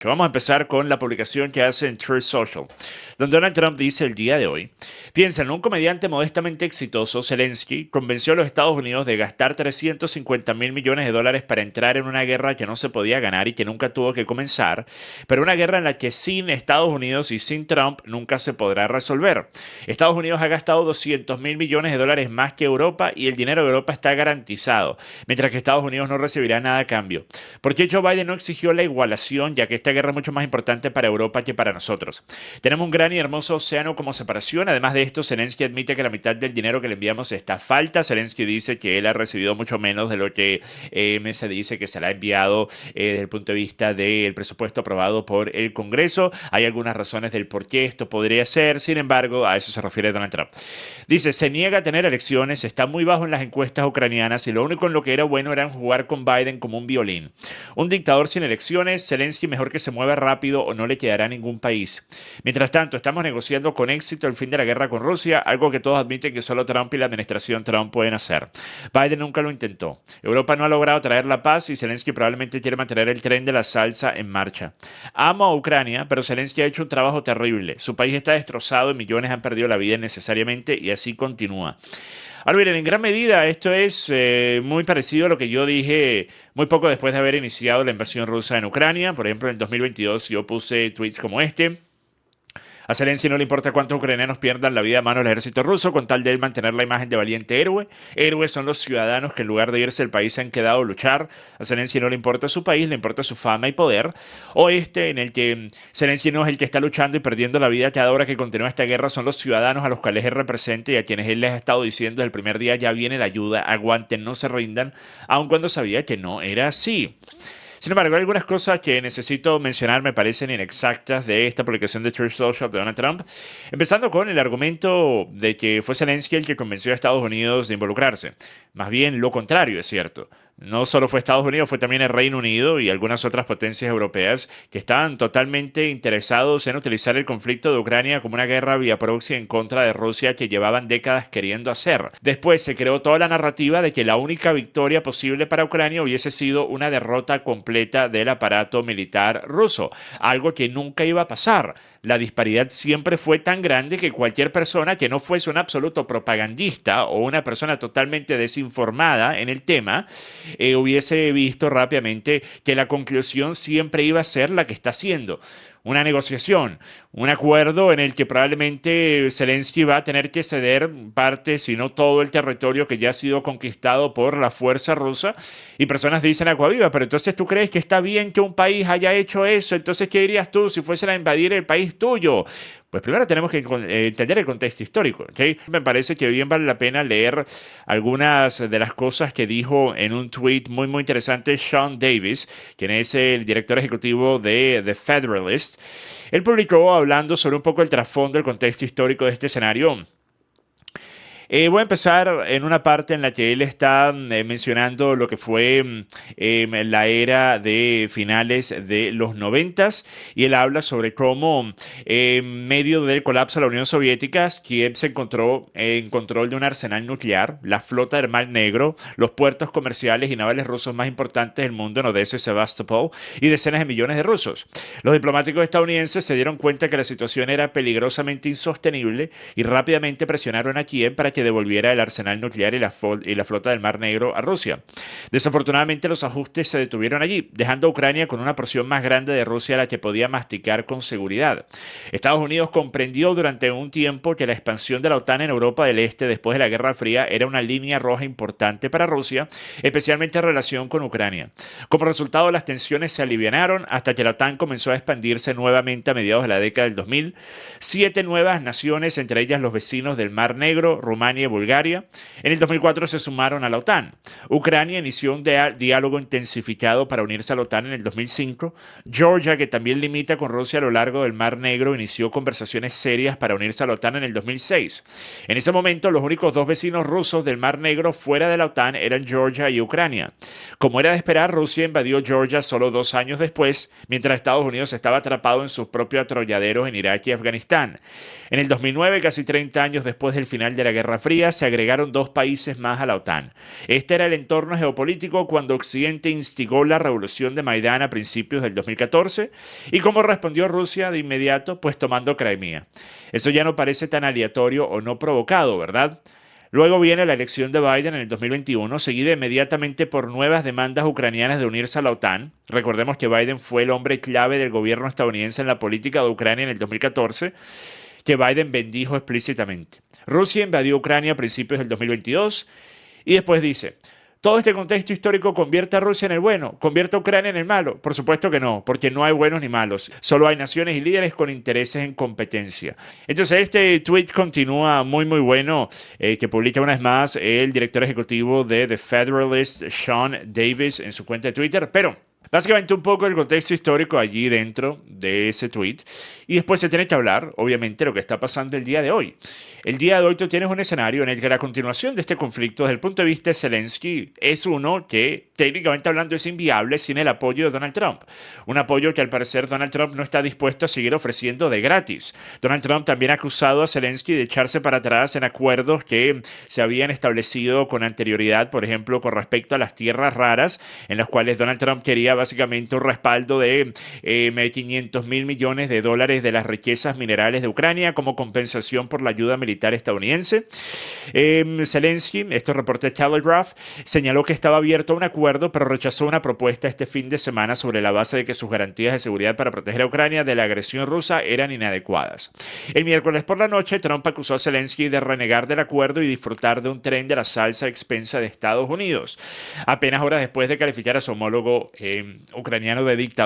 Que vamos a empezar con la publicación que hace en Truth Social, donde Donald Trump dice el día de hoy: piensan, un comediante modestamente exitoso, Zelensky, convenció a los Estados Unidos de gastar 350 mil millones de dólares para entrar en una guerra que no se podía ganar y que nunca tuvo que comenzar, pero una guerra en la que sin Estados Unidos y sin Trump nunca se podrá resolver. Estados Unidos ha gastado 200 mil millones de dólares más que Europa y el dinero de Europa está garantizado, mientras que Estados Unidos no recibirá nada a cambio. ¿Por qué Joe Biden no exigió la igualación, ya que esta guerra es mucho más importante para Europa que para nosotros? Tenemos un gran y hermoso océano como separación. Además de esto, Zelensky admite que la mitad del dinero que le enviamos está a falta. Zelensky dice que él ha recibido mucho menos de lo que se dice que se le ha enviado desde el punto de vista del presupuesto aprobado por el Congreso. Hay algunas razones del por qué esto podría ser. Sin embargo, a eso se refiere Donald Trump. Dice, se niega a tener elecciones, está muy bajo en las encuestas ucranianas y lo único en lo que era bueno era jugar con Biden como un violín. Un dictador sin elecciones, Zelensky mejor que se mueva rápido o no le quedará a ningún país. Mientras tanto, estamos negociando con éxito el fin de la guerra con Rusia, algo que todos admiten que solo Trump y la administración Trump pueden hacer. Biden nunca lo intentó. Europa no ha logrado traer la paz y Zelensky probablemente quiere mantener el tren de la salsa en marcha. Amo a Ucrania, pero Zelensky ha hecho un trabajo terrible. Su país está destrozado y millones han perdido la vida innecesariamente y así continúa. Ahora miren, en gran medida esto es muy parecido a lo que yo dije muy poco después de haber iniciado la invasión rusa en Ucrania. Por ejemplo, en 2022 yo puse tweets como este. A Zelensky no le importa cuántos ucranianos pierdan la vida a manos del ejército ruso con tal de él mantener la imagen de valiente héroe. Héroes son los ciudadanos que en lugar de irse del país se han quedado a luchar. A Zelensky no le importa su país, le importa su fama y poder. O este en el que Zelensky no es el que está luchando y perdiendo la vida cada hora que continúa esta guerra, son los ciudadanos a los cuales él representa y a quienes él les ha estado diciendo desde el primer día: ya viene la ayuda, aguanten, no se rindan, aun cuando sabía que no era así. Sin embargo, hay algunas cosas que necesito mencionar, me parecen inexactas de esta publicación de Truth Social de Donald Trump. Empezando con el argumento de que fue Zelensky el que convenció a Estados Unidos de involucrarse. Más bien lo contrario, es cierto. No solo fue Estados Unidos, fue también el Reino Unido y algunas otras potencias europeas que estaban totalmente interesados en utilizar el conflicto de Ucrania como una guerra vía proxy en contra de Rusia que llevaban décadas queriendo hacer. Después se creó toda la narrativa de que la única victoria posible para Ucrania hubiese sido una derrota completa del aparato militar ruso, algo que nunca iba a pasar. La disparidad siempre fue tan grande que cualquier persona que no fuese un absoluto propagandista o una persona totalmente desinformada en el tema hubiese visto rápidamente que la conclusión siempre iba a ser la que está haciendo. Una negociación, un acuerdo en el que probablemente Zelensky va a tener que ceder parte, si no todo el territorio que ya ha sido conquistado por la fuerza rusa. Y personas dicen Acuaviva, pero entonces tú crees que está bien que un país haya hecho eso, entonces ¿qué dirías tú si fuesen a invadir el país tuyo? Pues primero tenemos que entender el contexto histórico, ¿okay? Me parece que bien vale la pena leer algunas de las cosas que dijo en un tweet muy muy interesante Sean Davis, quien es el director ejecutivo de The Federalist. Él publicó hablando sobre un poco el trasfondo, el contexto histórico de este escenario. Voy a empezar en una parte en la que él está mencionando lo que fue la era de finales de los noventas y él habla sobre cómo en medio del colapso de la Unión Soviética, Kiev se encontró en control de un arsenal nuclear, la flota del Mar Negro, los puertos comerciales y navales rusos más importantes del mundo en Odessa y Sebastopol y decenas de millones de rusos. Los diplomáticos estadounidenses se dieron cuenta que la situación era peligrosamente insostenible y rápidamente presionaron a Kiev para que devolviera el arsenal nuclear y la flota del Mar Negro a Rusia. Desafortunadamente, los ajustes se detuvieron allí, dejando a Ucrania con una porción más grande de Rusia a la que podía masticar con seguridad. Estados Unidos comprendió durante un tiempo que la expansión de la OTAN en Europa del Este después de la Guerra Fría era una línea roja importante para Rusia, especialmente en relación con Ucrania. Como resultado, las tensiones se alivianaron hasta que la OTAN comenzó a expandirse nuevamente a mediados de la década del 2000. 7 nuevas naciones, entre ellas los vecinos del Mar Negro, Rumania y Bulgaria, en el 2004 se sumaron a la OTAN. Ucrania inició un diálogo intensificado para unirse a la OTAN en el 2005. Georgia, que también limita con Rusia a lo largo del Mar Negro, inició conversaciones serias para unirse a la OTAN en el 2006. En ese momento, los únicos dos vecinos rusos del Mar Negro fuera de la OTAN eran Georgia y Ucrania. Como era de esperar, Rusia invadió Georgia solo 2 años después, mientras Estados Unidos estaba atrapado en sus propios atrolladeros en Irak y Afganistán. En el 2009, casi 30 años después del final de la Guerra Fría se agregaron 2 países más a la OTAN. Este era el entorno geopolítico cuando Occidente instigó la revolución de Maidán a principios del 2014 y cómo respondió Rusia de inmediato, pues tomando Crimea. Eso ya no parece tan aleatorio o no provocado, ¿verdad? Luego viene la elección de Biden en el 2021, seguida inmediatamente por nuevas demandas ucranianas de unirse a la OTAN. Recordemos que Biden fue el hombre clave del gobierno estadounidense en la política de Ucrania en el 2014, que Biden bendijo explícitamente. Rusia invadió Ucrania a principios del 2022 y después dice: ¿todo este contexto histórico convierte a Rusia en el bueno? ¿Convierte a Ucrania en el malo? Por supuesto que no, porque no hay buenos ni malos. Solo hay naciones y líderes con intereses en competencia. Entonces este tweet continúa muy bueno, que publica una vez más el director ejecutivo de The Federalist, Sean Davis, en su cuenta de Twitter, pero básicamente un poco el contexto histórico allí dentro de ese tweet. Y después se tiene que hablar, obviamente, de lo que está pasando el día de hoy. El día de hoy tú tienes un escenario en el que la continuación de este conflicto desde el punto de vista de Zelensky es uno que, técnicamente hablando, es inviable sin el apoyo de Donald Trump. Un apoyo que al parecer Donald Trump no está dispuesto a seguir ofreciendo de gratis. Donald Trump también ha acusado a Zelensky de echarse para atrás en acuerdos que se habían establecido con anterioridad, por ejemplo, con respecto a las tierras raras, en las cuales Donald Trump quería básicamente un respaldo de 500 mil millones de dólares de las riquezas minerales de Ucrania como compensación por la ayuda militar estadounidense. Zelensky, esto reporta Telegraph, señaló que estaba abierto a un acuerdo, pero rechazó una propuesta este fin de semana sobre la base de que sus garantías de seguridad para proteger a Ucrania de la agresión rusa eran inadecuadas. El miércoles por la noche, Trump acusó a Zelensky de renegar del acuerdo y disfrutar de un tren de la salsa a expensa de Estados Unidos, apenas horas después de calificar a su homólogo ucraniano de dictador.